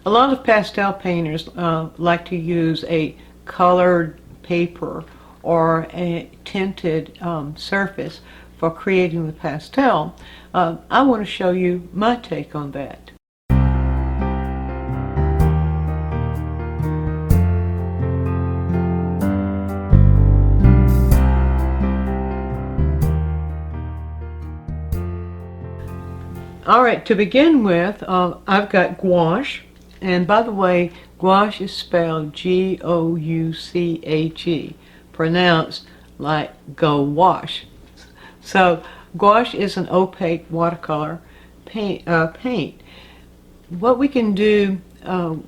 A lot of pastel painters like to use a colored paper or a tinted surface for creating the pastel. I want to show you my take on that. Alright, to begin with, I've got gouache, and by the way, gouache is spelled G-O-U-C-H-E, pronounced like go wash. So gouache is an opaque watercolor paint. What we can do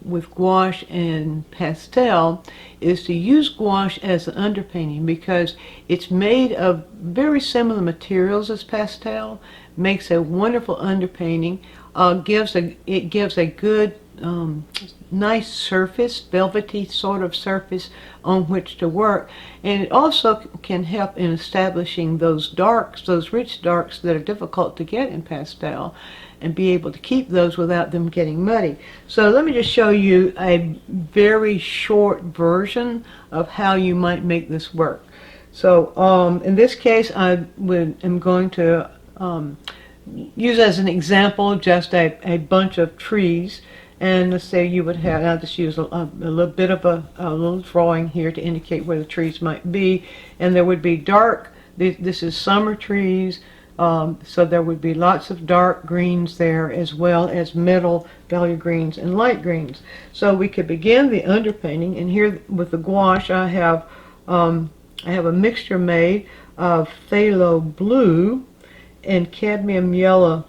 with gouache and pastel is to use gouache as an underpainting because it's made of very similar materials as pastel, makes a wonderful underpainting, it gives a good nice surface, velvety sort of surface on which to work, and it also can help in establishing those darks, those rich darks that are difficult to get in pastel, and be able to keep those without them getting muddy. So let me just show you a very short version of how you might make this work. So in this case I am going to use as an example just a bunch of trees, and let's say you would have, I'll just use a little bit of a little drawing here to indicate where the trees might be, and there would be dark, this is summer trees, so there would be lots of dark greens there as well as middle value greens and light greens. So we could begin the underpainting, and here with the gouache I have a mixture made of phthalo blue and cadmium yellow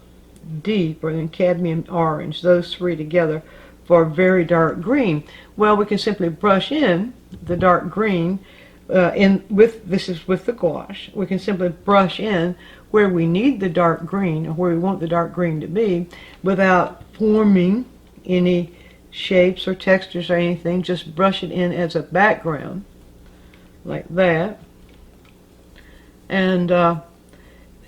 deep, or then cadmium orange, those three together for a very dark green. Well, we can simply brush in the dark green this is with the gouache. We can simply brush in where we need the dark green or where we want the dark green to be without forming any shapes or textures or anything. Just brush it in as a background like that, and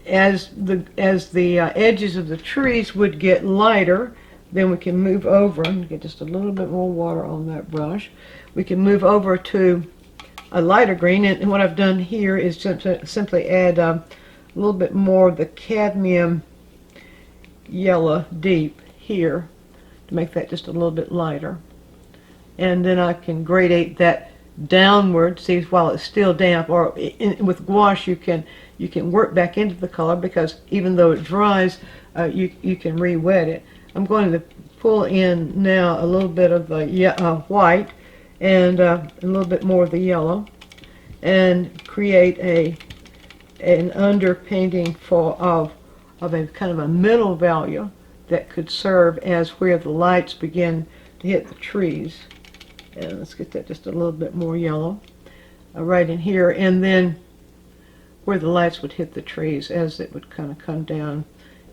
as the edges of the trees would get lighter, then we can move over and get just a little bit more water on that brush. We can move over to a lighter green, and what I've done here is simply add a little bit more of the cadmium yellow deep here to make that just a little bit lighter, and then I can gradate that downward, see, while it's still damp. Or with gouache you can work back into the color, because even though it dries, you can re-wet it. I'm going to pull in now a little bit of the white and a little bit more of the yellow, and create an underpainting of a kind of a middle value that could serve as where the lights begin to hit the trees. And let's get that just a little bit more yellow right in here, and then where the lights would hit the trees as it would kind of come down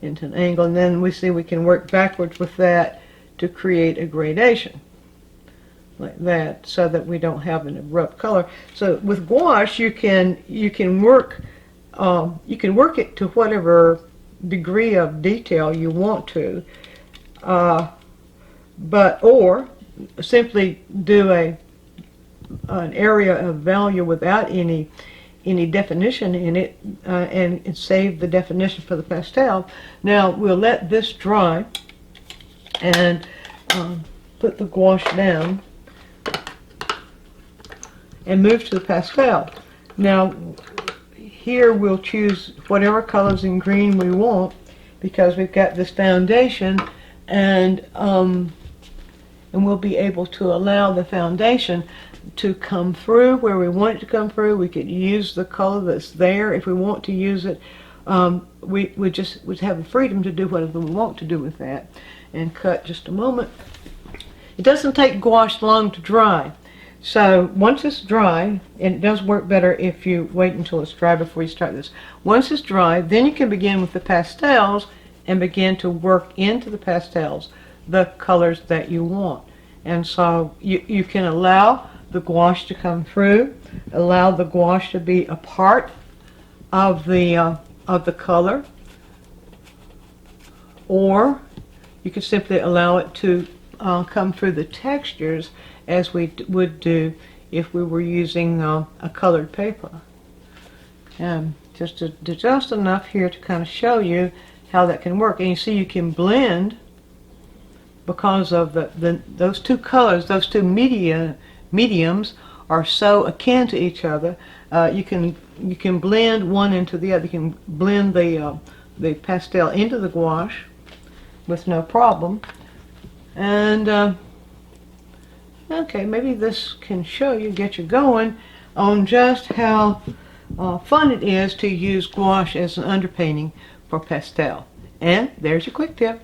into an angle. And then we see we can work backwards with that to create a gradation like that, so that we don't have an abrupt color. So with gouache you can work it to whatever degree of detail you want to, or simply do an area of value without any definition in it, and save the definition for the pastel. Now we'll let this dry and put the gouache down and move to the pastel. Now here we'll choose whatever colors in green we want, because we've got this foundation, and we'll be able to allow the foundation to come through where we want it to come through. We could use the color that's there if we want to use it. We would have the freedom to do whatever we want to do with that. And cut just a moment. It doesn't take gouache long to dry. So once it's dry, and it does work better if you wait until it's dry before you start this. Once it's dry, then you can begin with the pastels and begin to work into the pastels the colors that you want. And so you can allow the gouache to come through, allow the gouache to be a part of the color, or you can simply allow it to come through the textures as we would do if we were using a colored paper. Just enough here to kind of show you how that can work. And you see you can blend because of those two colors, those two mediums are so akin to each other. You can blend one into the other. You can blend the pastel into the gouache with no problem. And okay, maybe this can show you, get you going on just how fun it is to use gouache as an underpainting for pastel. And there's your quick tip.